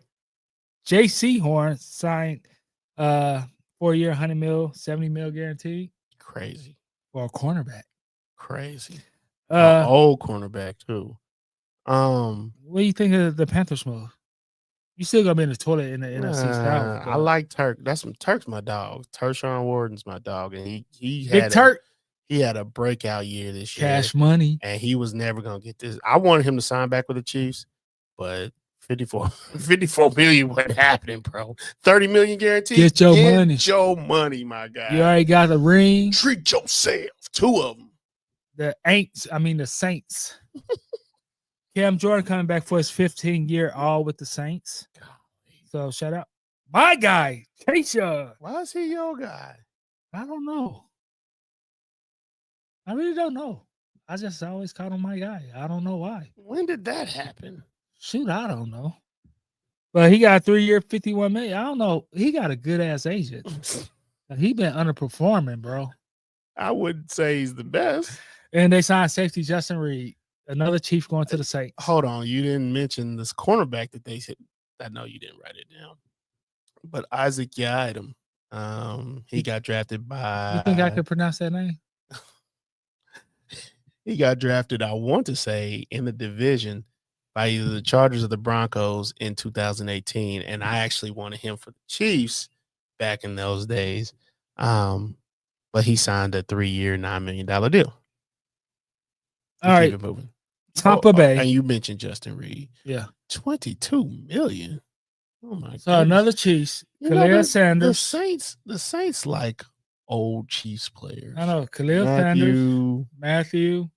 J.C. Horn signed 4-year, $100 million, $70 million guaranteed. Crazy. For a cornerback. Crazy. Old cornerback too. What do you think of the Panthers move? You still gonna be in the toilet in the NFC South. I like Turk. Turk's my dog. Tershawn Wharton's my dog, and he had a breakout year this year. Cash money, and he was never gonna get this. I wanted him to sign back with the Chiefs, but 54 million wasn't happening, bro. 30 million guaranteed. Get your money, my guy. You already got the ring. Treat yourself. 2 of them. The Saints. Cam Jordan coming back for his 15-year all with the Saints. So shout out my guy, Keisha. Why is he your guy? I don't know. I really don't know. I just always called him my guy. I don't know why. When did that happen? Shoot, I don't know. But he got a 3-year, $51 million. I don't know. He got a good ass agent. He been underperforming, bro. I wouldn't say he's the best. And they signed safety Justin Reed, another Chief going to the Saints. Hold on, you didn't mention this cornerback that they said. I know you didn't write it down, but Isaac Yiadom. He got drafted by. You think I could pronounce that name? He got drafted, I want to say, in the division by either the Chargers or the Broncos in 2018, and I actually wanted him for the Chiefs back in those days. But he signed a 3-year, $9 million deal. All right, keep it moving. Tampa Bay, and you mentioned Justin Reed. Yeah, $22 million. Oh my god! So another Chiefs, Khalil Sanders. The Saints like old Chiefs players. I know Khalil Sanders, Matthew.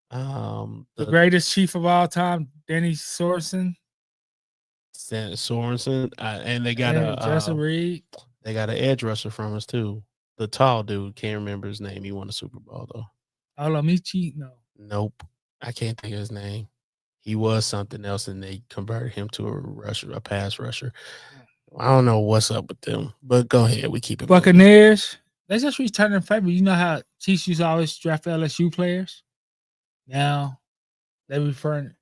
The greatest Chief of all time, Denny Sorensen. And they got Justin Reed. They got an edge rusher from us too. The tall dude, can't remember his name. He won a Super Bowl though. Olamichi? No. Nope. I can't think of his name. He was something else, and they converted him to a pass rusher. I don't know what's up with them, but go ahead. We keep it. Buccaneers. They just returning favor. You know how Chiefs used to always draft LSU players? Now they referring.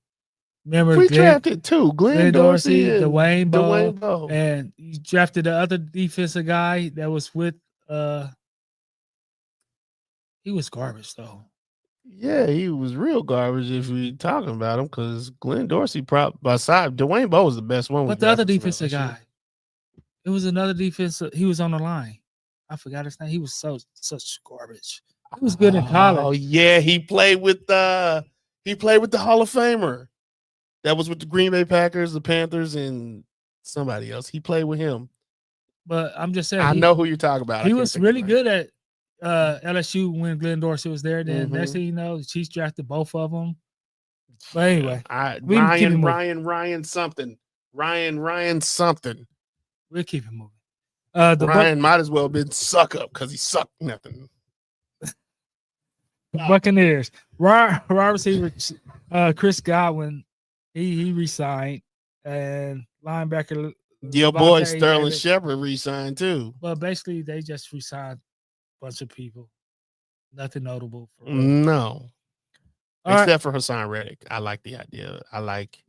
Remember, we drafted too. Glenn Dorsey, Dwayne Bowe, and you drafted the other defensive guy that was with. He was garbage though. Yeah, he was real garbage if we talking about him, because Glenn Dorsey, beside Dwayne Bowe, was the best one. But the other defensive guy, it was another defensive. He was on the line. I forgot his name. He was such garbage. He was good in college. Oh yeah, he played with the Hall of Famer. That was with the Green Bay Packers, the Panthers, and somebody else. He played with him. But I'm just saying, I know who you're talking about. He was really good at LSU when Glenn Dorsey was there. Then next thing you know, the Chiefs drafted both of them. But anyway, Ryan something. We'll keep it moving. Ryan might as well have been suck up because he sucked nothing. Buccaneers. Wide receiver Chris Godwin, he resigned, and linebacker your boy Sterling Shepard resigned too. But basically, they just resigned a bunch of people. Nothing notable. No. Except for Hassan Reddick. I like the idea. I like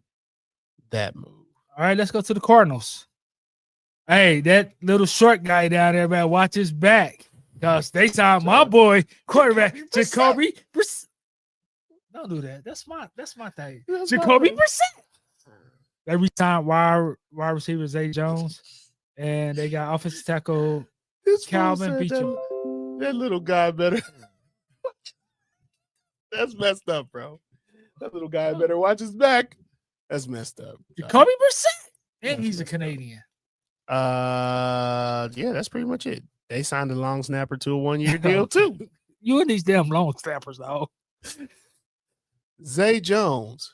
that move. All right, let's go to the Cardinals. Hey, that little short guy down there, man, watch his back. Because they signed my boy, quarterback, Jacoby. Don't do that. That's my thing. That's Jacoby fine. Brissett. They resigned wide receiver Zay Jones, and they got offensive tackle This fool Calvin said Beecham. that little guy better. That's messed up, bro. That little guy better watch his back. That's messed up. Jacoby Brissett, and he's a Canadian. Yeah, that's pretty much it. They signed a long snapper to a 1-year deal too. You and these damn long snappers, though. Zay Jones.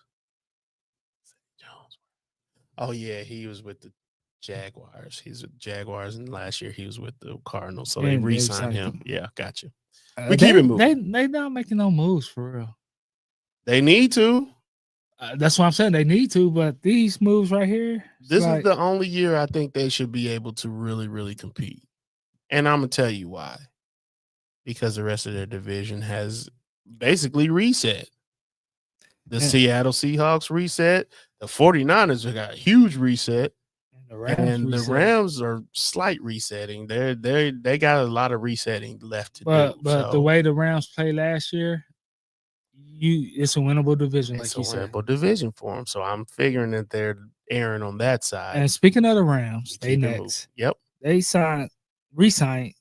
Oh yeah, he was with the Jaguars. He's with Jaguars, and last year he was with the Cardinals. So they And they re-signed signed him. Yeah, gotcha. We keep they, it moving. They not making no moves for real. They need to. That's what I'm saying. They need to, but these moves right here. This is the only year I think they should be able to really, really compete. And I'm gonna tell you why. Because the rest of their division has basically reset. The Seattle Seahawks reset. The 49ers got a huge reset. And the Rams are slight resetting. They got a lot of resetting left to do. But the way the Rams played last year, it's a winnable division, it's like you said. It's a winnable division for them. So I'm figuring that they're erring on that side. And speaking of the Rams, they next. Yep. They re-signed.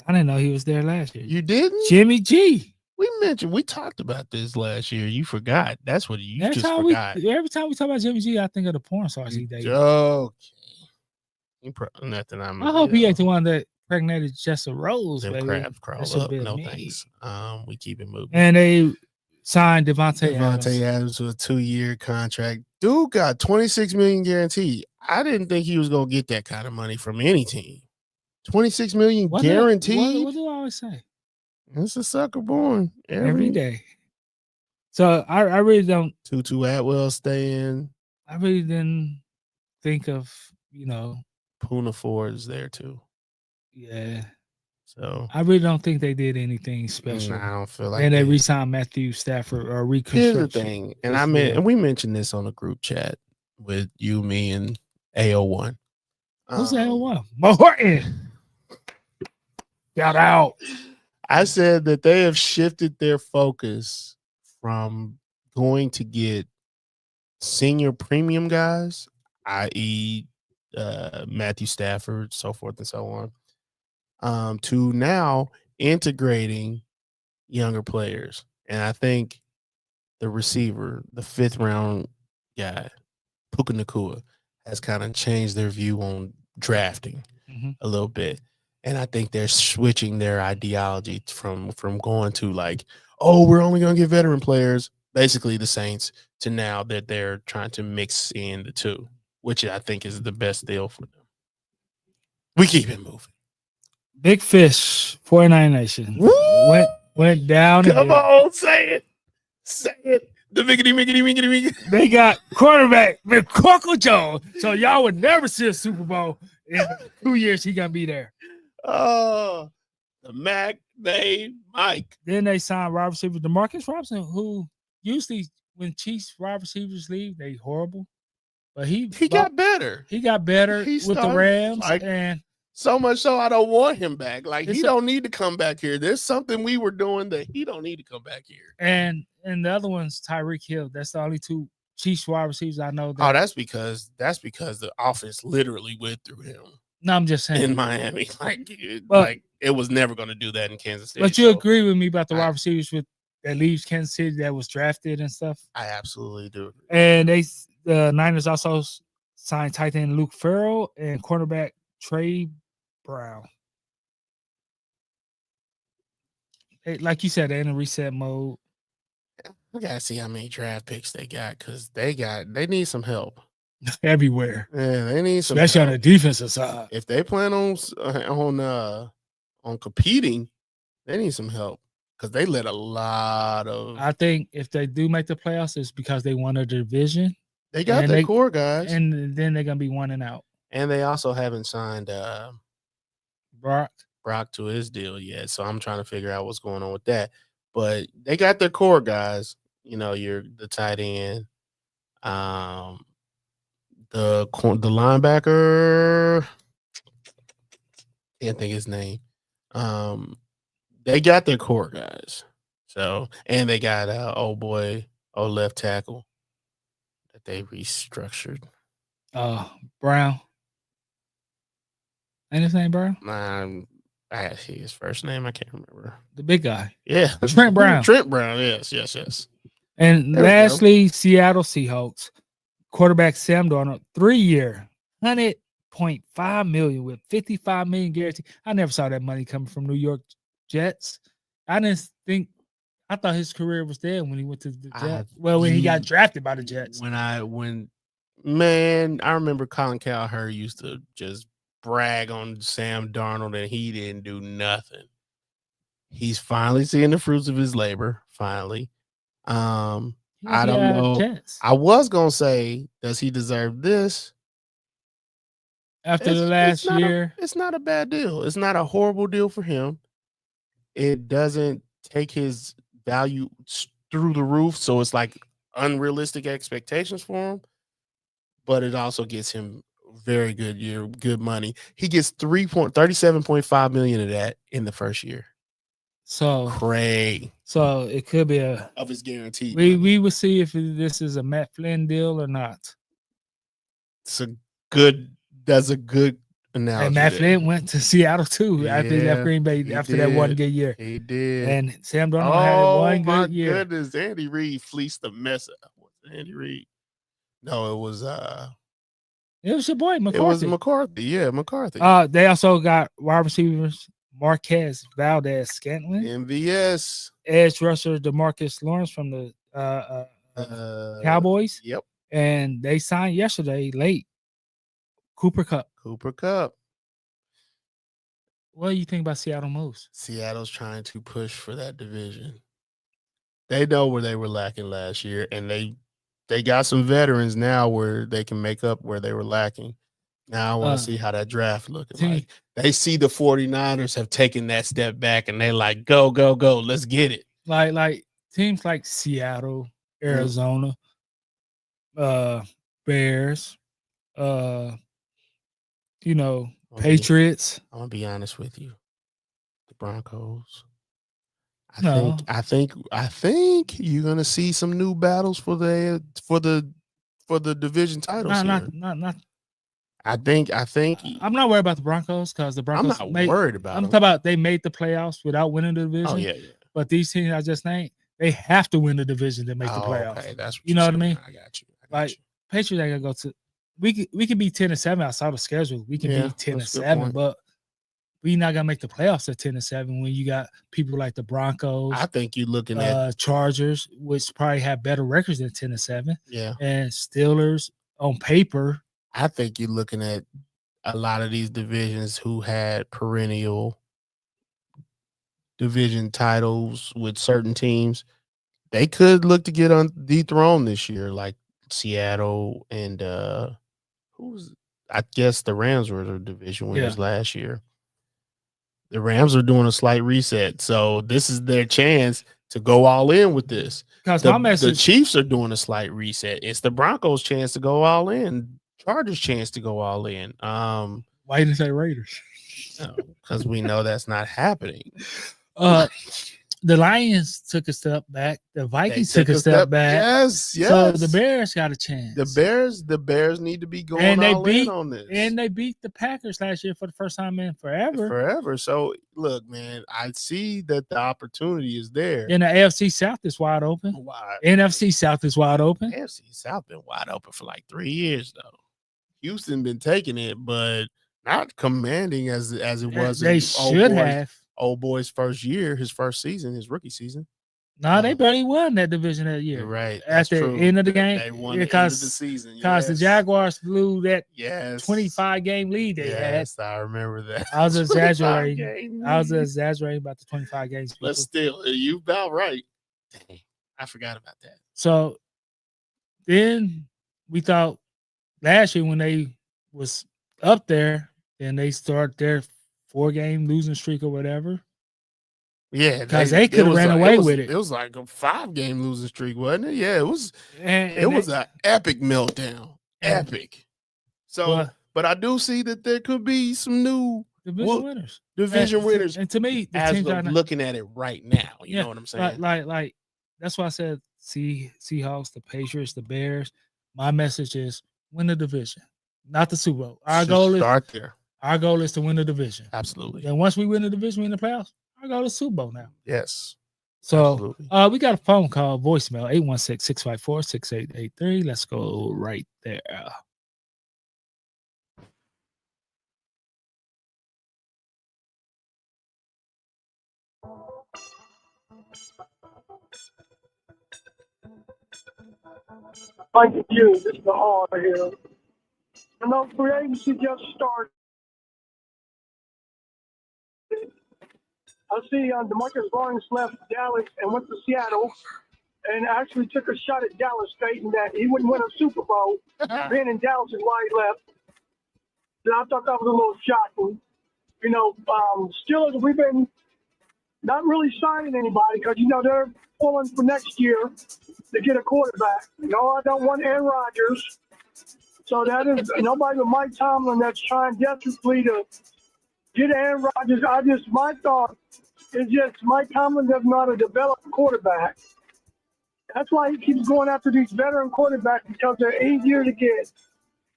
I didn't know he was there last year. You didn't? Jimmy G. We talked about this last year. You forgot. That's what you just forgot. Every time we talk about Jimmy G, I think of the porn stars he dated. Okay. Nothing. I hope he ain't the one that impregnated Jessa Rose. Them baby. crabs crawl up. No thanks. We keep it moving. And they signed Devontae Adams with a 2-year contract. Dude got $26 million guaranteed. I didn't think he was gonna get that kind of money from any team. $26 million guaranteed. What do I always say? It's a sucker born every day. So I really don't. Tutu Atwell staying. I really didn't think of Poona Ford is there too. Yeah. So I really don't think they did anything special. I don't feel like. And they re-signed Matthew Stafford or reconstruction. Here's the thing, and we mentioned this on a group chat with you, me, and AO1. Who's AO1? Morton. Shout out. I said that they have shifted their focus from going to get senior premium guys, i.e., Matthew Stafford, so forth and so on, to now integrating younger players. And I think the receiver, the 5th round guy, Puka Nacua, has kind of changed their view on drafting a little bit. And I think they're switching their ideology from going to like, oh, we're only going to get veteran players, basically the Saints, to now that they're trying to mix in the two, which I think is the best deal for them. We keep it moving. Big Fish, 49 Nation. Woo! Went down. Come on, say it. Say it. The miggity. They got quarterback McCorkle Jones. So y'all would never see a Super Bowl in 2 years. He gonna be there. Oh, the Mac named Mike. Then they signed wide receiver DeMarcus Robinson, who usually when Chiefs wide receivers leave, they horrible. But he got better. He got better with the Rams, and so much so I don't want him back. Like he don't need to come back here. There's something we were doing that he don't need to come back here. And the other one's Tyreek Hill. That's the only 2 Chiefs wide receivers I know. That's because the offense literally went through him. No, I'm just saying in Miami, like it was never going to do that in Kansas City. But you agree with me about the wide receivers that leaves Kansas City that was drafted and stuff? I absolutely do. And the Niners also signed tight end Luke Farrell and cornerback Trey Brown. Like you said, they're in a reset mode. We gotta see how many draft picks they got because they need some help everywhere. Yeah, they need some, especially on the defensive side. If they plan on competing, they need some help because they let a lot of. I think if they do make the playoffs, it's because they won a division. They got their core guys, and then they're gonna be 1-out. And they also haven't signed Brock to his deal yet, so I'm trying to figure out what's going on with that. But they got their core guys. You're the tight end, the linebacker. Can't think his name. They got their core guys. So, and they got old left tackle that they restructured. Brown. Ain't his name Brown? I see his first name. I can't remember. The big guy. Yeah, Trent Brown. Trent Brown. Yes. And lastly, Seattle Seahawks quarterback Sam Darnold, 3-year, $100.5 million with $55 million guaranteed. I never saw that money coming from New York Jets. I thought his career was there when he went to the Jets. When he got drafted by the Jets. I remember Colin Cowherd used to just brag on Sam Darnold and he didn't do nothing. He's finally seeing the fruits of his labor. Finally. I don't know. Jets. I was gonna say, does he deserve this? After the last year, it's not a bad deal. It's not a horrible deal for him. It doesn't take his value through the roof, so it's like unrealistic expectations for him. But it also gets him very good money. He gets $37.5 million of that in the first year. So crazy. So it could be of his guarantee. We will see if this is a Matt Flynn deal or not. That's a good analogy. And Matt Flynn went to Seattle too after he left Green Bay after that one good year. He did. And Sam Darnold had one good year. Oh my goodness, Andy Reid fleeced the mess up. Andy Reid. No, it was your boy McCarthy. It was McCarthy. Yeah, McCarthy. They also got wide receivers Marquez Valdez-Scantling, MVS, edge rusher DeMarcus Lawrence from the Cowboys. Yep. And they signed yesterday late Cooper Kupp. What do you think about Seattle moves? Seattle's trying to push for that division. They know where they were lacking last year, and they got some veterans now where they can make up where they were lacking. Now I want to see how that draft looking like. They see the 49ers have taken that step back, and they like, go, let's get it. Like teams like Seattle, Arizona, Bears, Patriots. I'm gonna be honest with you. The Broncos. I think you're gonna see some new battles for the division titles. Not. I think I'm not worried about the Broncos because the Broncos. I'm not worried about. I'm talking about they made the playoffs without winning the division. Oh yeah. But these teams I just named, they have to win the division to make the playoffs. Okay, that's what you know what I mean. I got you. Patriots ain't gonna go to. We can be 10-7 outside the schedule. We can be 10-7, but we're not gonna make the playoffs at 10-7 when you got people like the Broncos. I think you're looking at Chargers, which probably have better records than 10-7. Yeah, and Steelers on paper. I think you're looking at a lot of these divisions who had perennial division titles with certain teams. They could look to get on dethroned this year, like Seattle and I guess the Rams were the division winners last year. The Rams are doing a slight reset, so this is their chance to go all in with this. The Chiefs are doing a slight reset. It's the Broncos' chance to go all in. Chargers' chance to go all in. Why didn't you say Raiders? Because we know that's not happening. The Lions took a step back. The Vikings took a step back. Yes. So the Bears got a chance. The Bears need to be going all in on this. And they beat the Packers last year for the first time in forever. So look, man, I see that the opportunity is there. And the AFC South is wide open. NFC South is wide open. AFC South been wide open for like 3 years though. Houston been taking it, but not commanding as it was. They should have. Old boy's first year, his first season, his rookie season. No, they barely won that division that year. You're right. At the end of the game. They won the end of the season. Because the Jaguars blew that 25-game lead they had. Yes, I remember that. I was exaggerating. About the 25 games. People. But still, you about right. Dang, I forgot about that. So then we thought last year when they was up there, then they start their 4-game losing streak or whatever. Yeah, because they could have ran away with it. It was like a 5-game losing streak, wasn't it? Yeah, it was. It was an epic meltdown. Epic. So, but I do see that there could be some new Division winners. Division winners. And to me, the as teams of looking at it right now, you know what I'm saying? Like that's why I said Seahawks, the Patriots, the Bears. My message is win the division, not the Super Bowl. Our goal is to win the division. Absolutely. Then once we win the division, we in the playoffs. Our goal is Super Bowl now. Yes. So we got a phone call, voicemail, 816-654-6883. Let's go right there. Thank you. This is the R here. I know free agency just started. I see DeMarcus Lawrence left Dallas and went to Seattle and actually took a shot at Dallas, stating that he wouldn't win a Super Bowl. Being in Dallas is why he left. And I thought that was a little shocking. You know, Steelers, we've been not really signing anybody because, you know, they're pulling for next year to get a quarterback. No, I don't want Aaron Rodgers. So that is nobody but Mike Tomlin that's trying desperately to get Aaron Rodgers. My thought is just Mike Tomlin doesn't know how to develop a quarterback. That's why he keeps going after these veteran quarterbacks, because they're easier to get.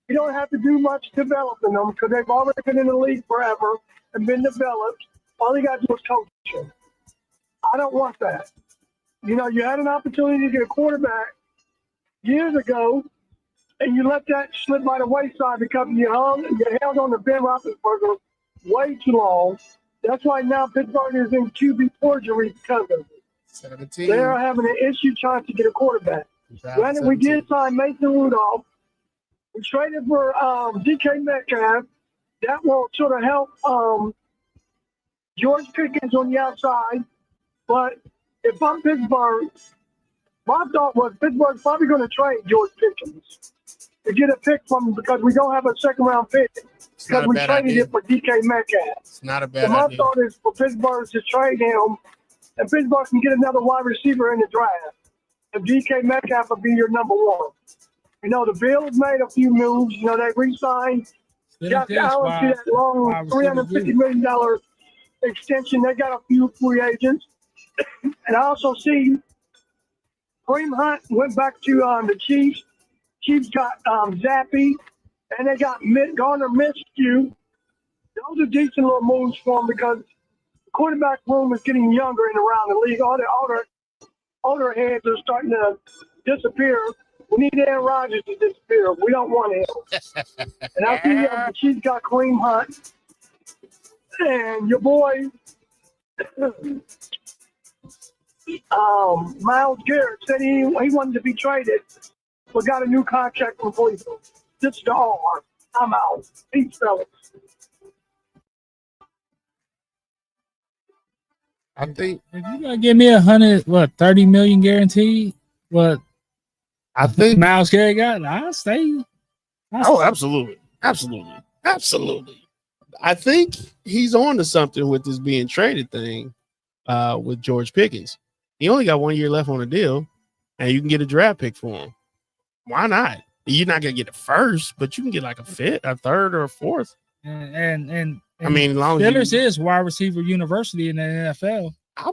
You don't have to do much developing them because they've already been in the league forever and been developed. All you got to do is coach them. I don't want that. You know, you had an opportunity to get a quarterback years ago, and you let that slip by the wayside because you held on to Ben Roethlisberger way too long. That's why now Pittsburgh is in QB forgery because of it. 17. They're having an issue trying to get a quarterback. Granted, we did sign Mason Rudolph. We traded for DK Metcalf. That will sort of help George Pickens on the outside. But if I'm Pittsburgh, my thought was Pittsburgh's probably going to trade George Pickens to get a pick from him because we don't have a second-round pick because we traded it for DK Metcalf. It's not a bad idea. My thought is for Pittsburgh to trade him, and Pittsburgh can get another wide receiver in the draft. And DK Metcalf will be your number one. You know, the Bills made a few moves. You know, they re-signed Josh Allen to that long $350 million extension. They got a few free agents. And I also see Kareem Hunt went back to the Chiefs. Chiefs got Zappy, and they got Garner Minshew. Those are decent little moves for them because the quarterback room is getting younger and around the league. All the older heads are starting to disappear. We need Aaron Rodgers to disappear. We don't want him. And I see the Chiefs got Kareem Hunt. And your boy, Myles Garrett, said he wanted to be traded, but got a new contract from Cleveland. Just the R. I'm out. Peace, fellas. I think if you gotta give me 30 million guaranteed, I think Myles Garrett got, I'll stay. Absolutely. I think he's on to something with this being traded thing with George Pickens. He only got 1 year left on the deal, and you can get a draft pick for him. Why not? You're not gonna get it first, but you can get like a fifth, a third, or a fourth. And I mean, as long Steelers is wide receiver university in the NFL. I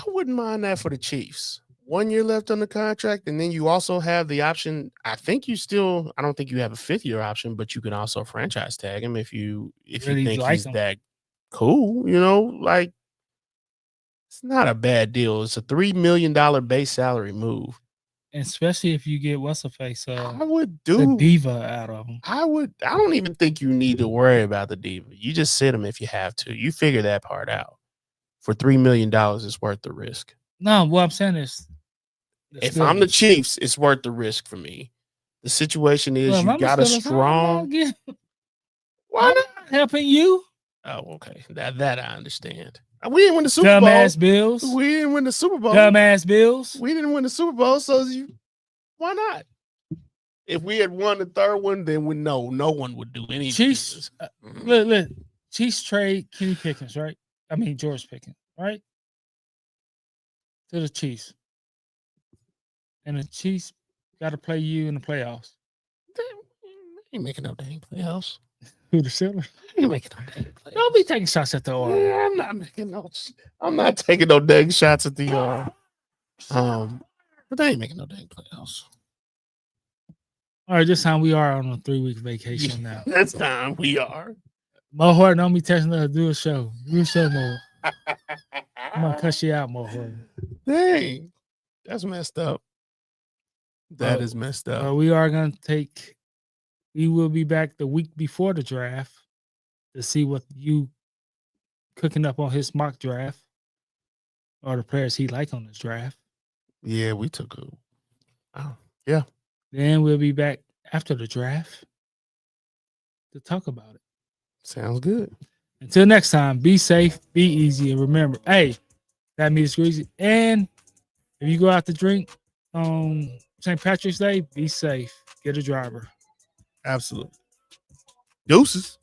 wouldn't mind that for the Chiefs. 1 year left on the contract, and then you also have the option. I think I don't think you have a 5th-year option, but you can also franchise tag him if you think he's that cool. You know, like it's not a bad deal. It's a $3 million base salary move. Especially if you get what's the face I would the diva out of him. I don't even think you need to worry about the diva. You just sit him if you have to. You figure that part out. For $3 million, it's worth the risk. No, what I'm saying is, if I'm the Chiefs, it's worth the risk for me. The situation is you got a strong. Why not helping you? Oh, okay. That I understand. We didn't win the Super Bowl. Dumbass Bills. We didn't win the Super Bowl. Dumbass Bills. We didn't win the Super Bowl, so why not? If we had won the third one, then no one would do anything. Chiefs, look, Chiefs trade Kenny Pickens, right? I mean George Pickens, right? To the Chiefs, and the Chiefs got to play you in the playoffs. They ain't making no dang playoffs. Who the Steelers? They ain't making no dang playoffs. Don't be taking shots at the R. Yeah, I'm not taking no dang shots at the but they ain't making no dang playoffs. All right, this time we are on a 3-week vacation now. This time we are. Mo Horton, don't be texting us. Do a show. Do a show, Mo. I'm gonna cuss you out, Mo Horton. Dang, that's messed up. That Oh, is messed up. We are gonna take. We will be back the week before the draft to see what you cooking up on his mock draft or the players he like on his draft. Yeah, we took a. Then we'll be back after the draft to talk about it. Sounds good. Until next time, be safe, be easy, and remember, hey, that means greasy. And if you go out to drink on St. Patrick's Day, be safe. Get a driver. Absolutely. Deuces.